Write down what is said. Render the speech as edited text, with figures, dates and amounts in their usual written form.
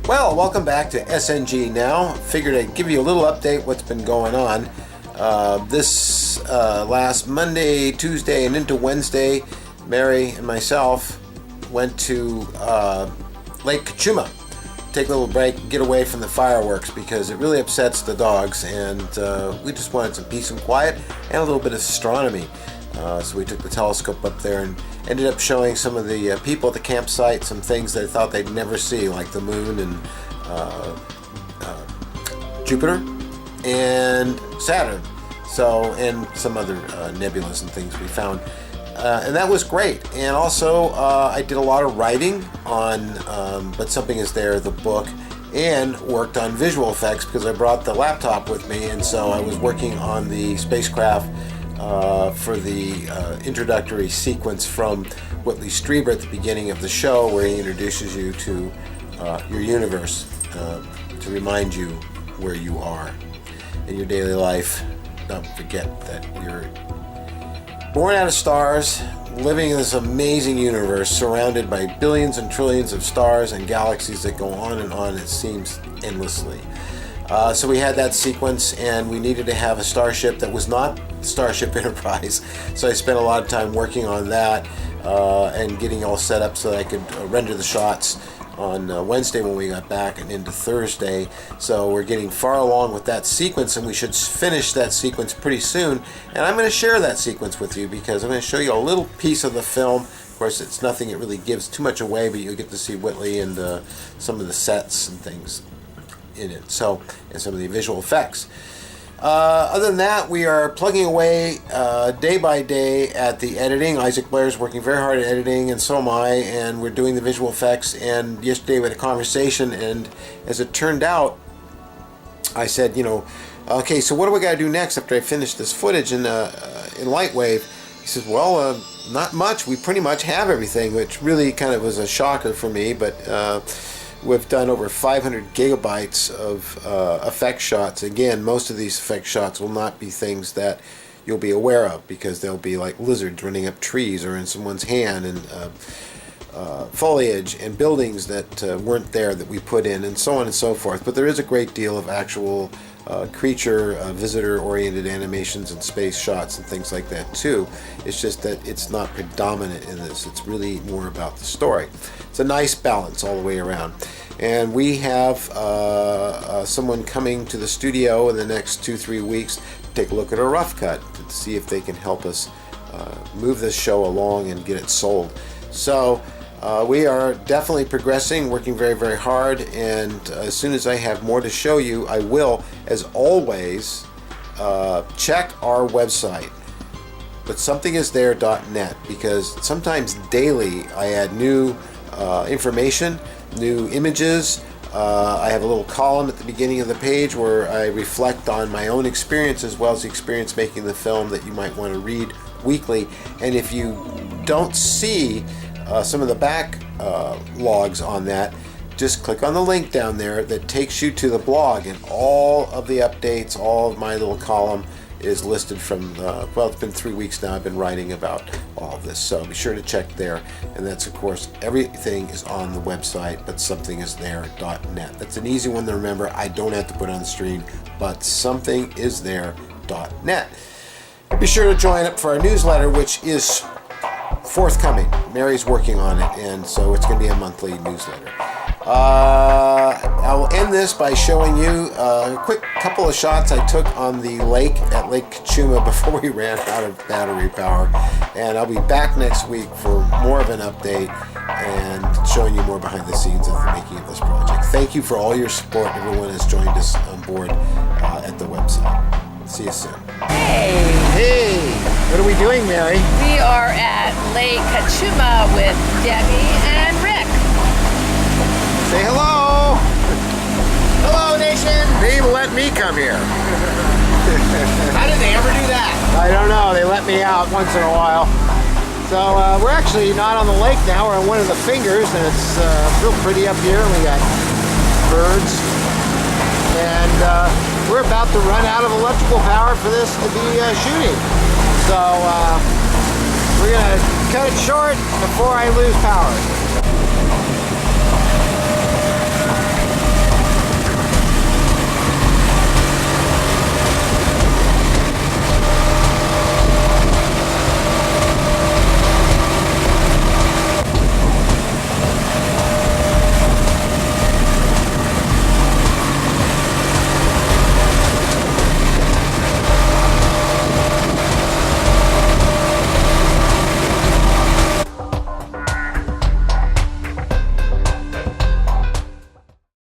Well, welcome back to SNG Now. Figured I'd give you a little update what's been going on. This last Monday, Tuesday, and into Wednesday, Mary and myself went to Lake Kachuma. Take a little break, get away from the fireworks because it really upsets the dogs, and we just wanted some peace and quiet and a little bit of astronomy. So we took the telescope up there and ended up showing some of the people at the campsite some things they thought they'd never see, like the moon and Jupiter and Saturn. So, and some other nebulas and things we found. And that was great. And also, I did a lot of writing on But Something Is There, the book, and worked on visual effects because I brought the laptop with me, and so I was working on the spacecraft for the introductory sequence from Whitley Strieber at the beginning of the show, where he introduces you to your universe, to remind you where you are in your daily life. Don't forget that you're born out of stars, living in this amazing universe surrounded by billions and trillions of stars and galaxies that go on, it seems, endlessly. So we had that sequence, and we needed to have a starship that was not Starship Enterprise. So I spent a lot of time working on that and getting all set up so that I could render the shots on Wednesday when we got back and into Thursday. So we're getting far along with that sequence, and we should finish that sequence pretty soon. And I'm going to share that sequence with you because I'm going to show you a little piece of the film. Of course, it's nothing that really gives too much away, but you'll get to see Whitley and some of the sets and things in it, so, and some of the visual effects. Other than that, we are plugging away day by day at the editing. Isaac Blair's working very hard at editing, and so am I, and we're doing the visual effects. And yesterday we had a conversation, and as it turned out, I said, okay, so what do we got to do next after I finish this footage in Lightwave? He says, well, not much. We pretty much have everything, which really kind of was a shocker for me, but we've done over 500 gigabytes of effect shots. Again, most of these effect shots will not be things that you'll be aware of because they'll be like lizards running up trees or in someone's hand, and foliage and buildings that weren't there that we put in, and so on and so forth. But there is a great deal of actual creature, visitor-oriented animations and space shots and things like that too. It's just that it's not predominant in this. It's really more about the story. It's a nice balance all the way around. And we have someone coming to the studio in the next 2-3 weeks to take a look at a rough cut to see if they can help us move this show along and get it sold. So we are definitely progressing, working very, very hard, and as soon as I have more to show you, I will, as always, check our website, butsomthingisthere.net, because sometimes daily I add new information, new images. I have a little column at the beginning of the page where I reflect on my own experience as well as the experience making the film that you might want to read weekly. And if you don't see some of the back logs on that, just click on the link down there that takes you to the blog, and all of the updates, all of my little column is listed from, well, it's been 3 weeks now I've been writing about all of this, so be sure to check there. And that's, of course, everything is on the website, butsomthingisthere.net. That's an easy one to remember. I don't have to put on the screen, butsomthingisthere.net. Be sure to join up for our newsletter, which is forthcoming. Mary's working on it, and so it's going to be a monthly newsletter. I will end this by showing you a quick couple of shots I took on the lake at Lake Kachuma before we ran out of battery power. And I'll be back next week for more of an update and showing you more behind the scenes of the making of this project. Thank you for all your support. Everyone has joined us on board at the website. See you soon. Hey! Hey! What are we doing, Mary? We are at Lake Kachuma with Debbie and Rick. Say hello! Hello, nation! They let me come here. How did they ever do that? I don't know. They let me out once in a while. So we're actually not on the lake now. We're on one of the fingers, and it's real pretty up here. We got birds. And we're about to run out of electrical power for this to be shooting. So we're going to cut it short before I lose power.